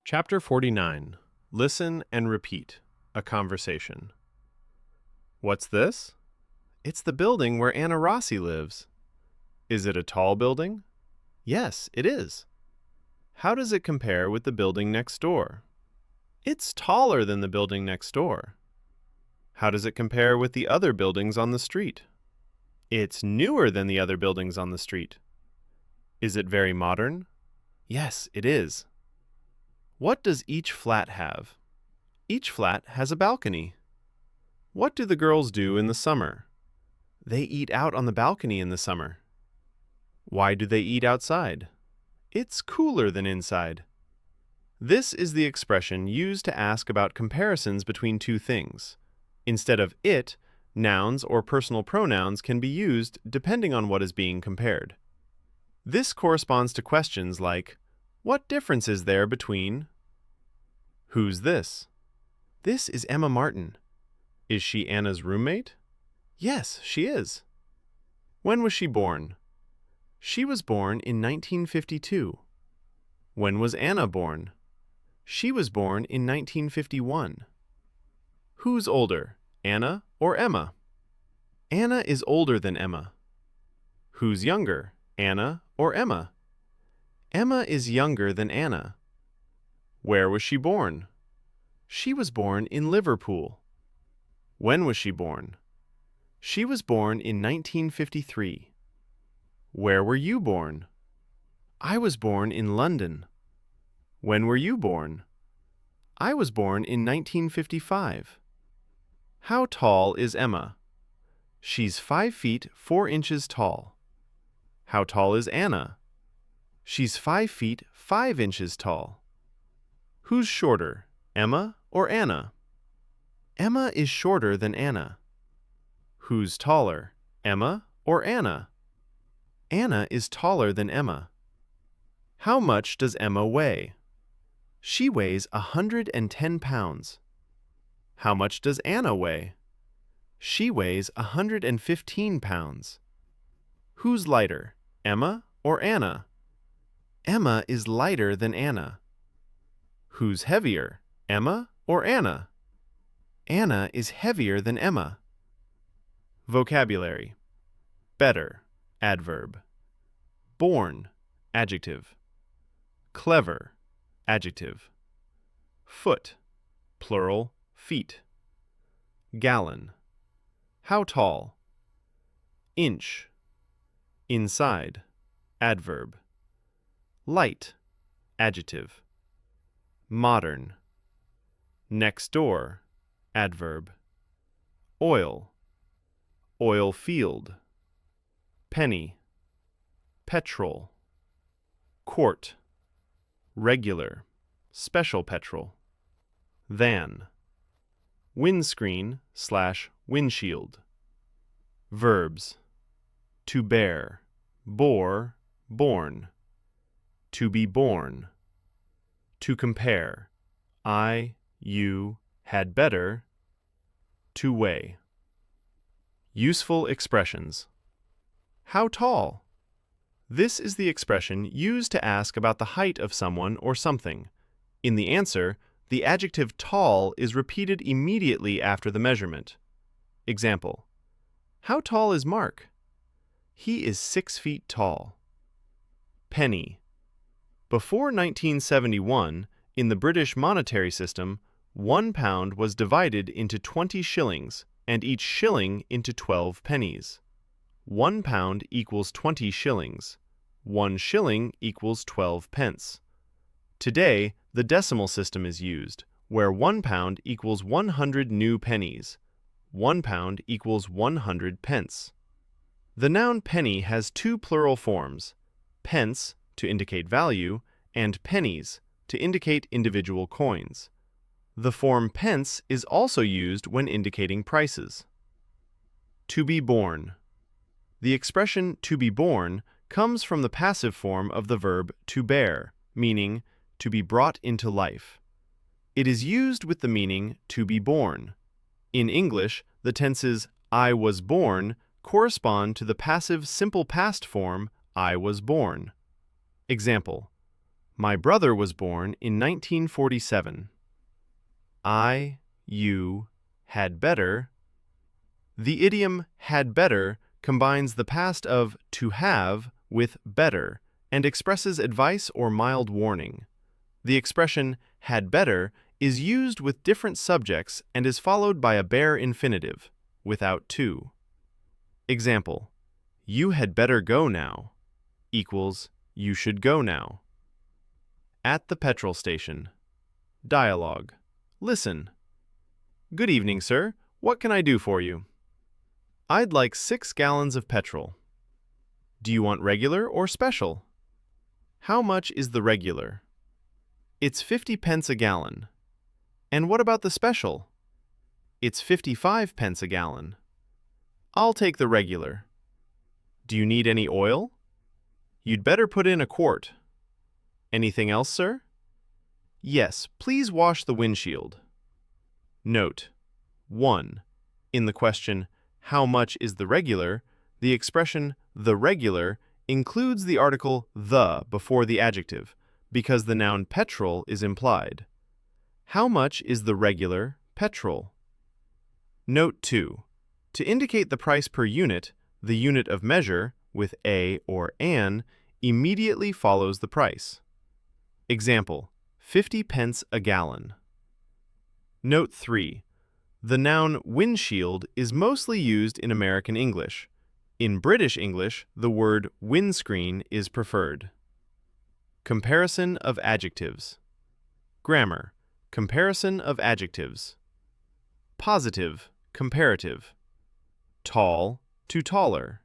Chapter 49. Listen and repeat. A conversation. What's this? It's the building where Anna Rossi lives. Is it a tall building? Yes, it is. How does it compare with the building next door? It's taller than the building next door. How does it compare with the other buildings on the street? It's newer than the other buildings on the street. Is it very modern? Yes, it is. What does each flat have? Each flat has a balcony. What do the girls do in the summer? They eat out on the balcony in the summer. Why do they eat outside? It's cooler than inside. This is the expression used to ask about comparisons between two things. Instead of it, nouns or personal pronouns can be used depending on what is being compared. This corresponds to questions like, what difference is there between? Who's this? This is Emma Martin. Is she Anna's roommate? Yes, she is. When was she born? She was born in 1952. When was Anna born? She was born in 1951. Who's older, Anna or Emma? Anna is older than Emma. Who's younger, Anna or Emma? Emma is younger than Anna. Where was she born? She was born in Liverpool. When was she born? She was born in 1953. Where were you born? I was born in London. When were you born? I was born in 1955. How tall is Emma? She's 5 feet 4 inches tall. How tall is Anna? She's 5 feet 5 inches tall. Who's shorter, Emma or Anna? Emma is shorter than Anna. Who's taller, Emma or Anna? Anna is taller than Emma. How much does Emma weigh? She weighs 110 pounds. How much does Anna weigh? She weighs 115 pounds. Who's lighter, Emma or Anna? Emma is lighter than Anna. Who's heavier, Emma or Anna? Anna is heavier than Emma. Vocabulary. Better, adverb. Born, adjective. Clever, adjective. Foot, plural, feet. Gallon. How tall? Inch. Inside, adverb. Light, adjective. Modern. Next door, adverb. Oil. Oil field. Penny. Petrol. Quart. Regular, special petrol. Van. Windscreen/windshield. Verbs. To bear, bore, born. To be born. To compare, I, you, had better. To weigh. Useful expressions. How tall? This is the expression used to ask about the height of someone or something. In the answer, the adjective tall is repeated immediately after the measurement. Example. How tall is Mark? He is 6 feet tall. Penny. Before 1971, in the British monetary system, 1 pound was divided into 20 shillings, and each shilling into 12 pennies. 1 pound equals 20 shillings. 1 shilling equals 12 pence. Today, the decimal system is used, where 1 pound equals 100 new pennies. 1 pound equals 100 pence. The noun penny has 2 plural forms, pence, to indicate value, and pennies, to indicate individual coins. The form pence is also used when indicating prices. To be born. The expression to be born comes from the passive form of the verb to bear, meaning to be brought into life. It is used with the meaning to be born. In English, the tenses I was born correspond to the passive simple past form I was born. Example, my brother was born in 1947. You, had better. The idiom had better combines the past of to have with better and expresses advice or mild warning. The expression had better is used with different subjects and is followed by a bare infinitive, without to. Example, you had better go now equals you should go now. At the petrol station. Dialogue. Listen. Good evening, sir. What can I do for you? I'd like 6 gallons of petrol. Do you want regular or special? How much is the regular? It's 50 pence a gallon. And what about the special? It's 55 pence a gallon. I'll take the regular. Do you need any oil? You'd better put in a quart. Anything else, sir? Yes, please wash the windshield. Note: 1. In the question, how much is the regular, the expression the regular includes the article the before the adjective, because the noun petrol is implied. How much is the regular petrol? Note 2. To indicate the price per unit, the unit of measure, with a or an, immediately follows the price. Example, 50 pence a gallon. Note 3. The noun windshield is mostly used in American English. In British English, the word windscreen is preferred. Comparison of adjectives. Grammar. Comparison of adjectives. Positive, comparative. Tall to taller.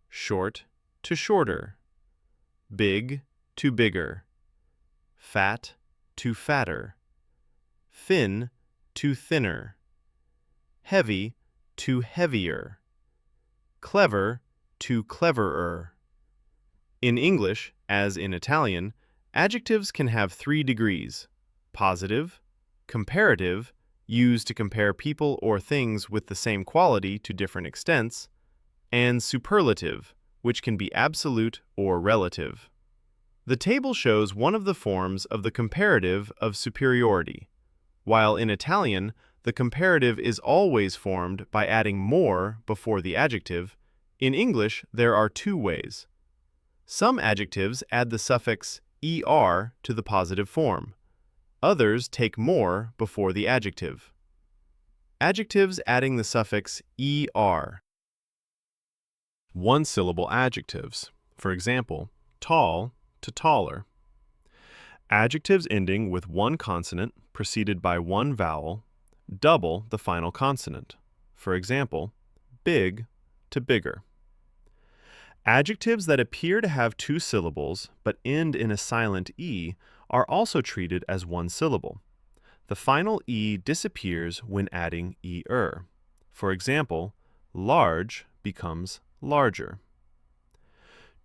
Short to shorter. Big to bigger. Fat to fatter. Thin to thinner. Heavy to heavier. Clever to cleverer. In English, as in Italian, adjectives can have 3 degrees: positive, comparative, used to compare people or things with the same quality to different extents, and superlative, which can be absolute or relative. The table shows one of the forms of the comparative of superiority. While in Italian, the comparative is always formed by adding more before the adjective, in English there are 2 ways. Some adjectives add the suffix er to the positive form. Others take more before the adjective. Adjectives adding the suffix er. One-syllable adjectives. For example, tall to taller. Adjectives ending with one consonant preceded by one vowel double the final consonant. For example, big to bigger. Adjectives that appear to have 2 syllables but end in a silent e are also treated as one syllable. The final e disappears when adding er. For example, large becomes larger.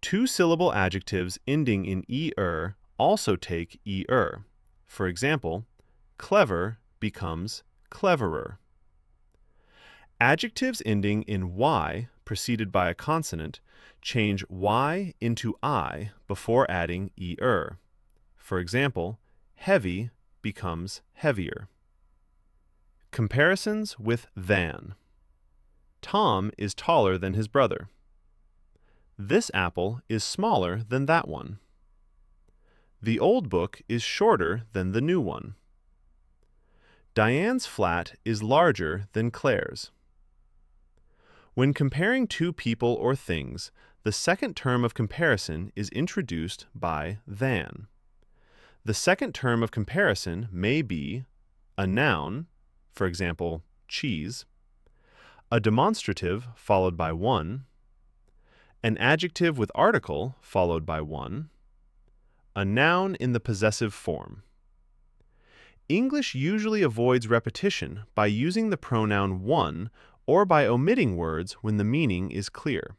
2-syllable adjectives ending in er also take er. For example, clever becomes cleverer. Adjectives ending in y preceded by a consonant change y into I before adding er. For example, heavy becomes heavier. Comparisons with than. Tom is taller than his brother. This apple is smaller than that one. The old book is shorter than the new one. Diane's flat is larger than Claire's. When comparing 2 people or things, the second term of comparison is introduced by than. The second term of comparison may be a noun, for example, cheese, a demonstrative followed by one, an adjective with article followed by one, a noun in the possessive form. English usually avoids repetition by using the pronoun one or by omitting words when the meaning is clear.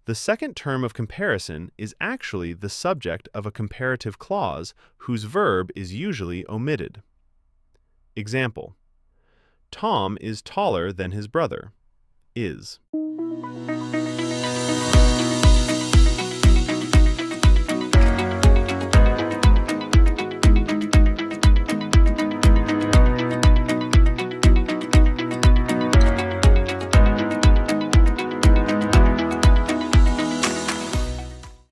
The second term of comparison is actually the subject of a comparative clause whose verb is usually omitted. Example: Tom is taller than his brother. Is.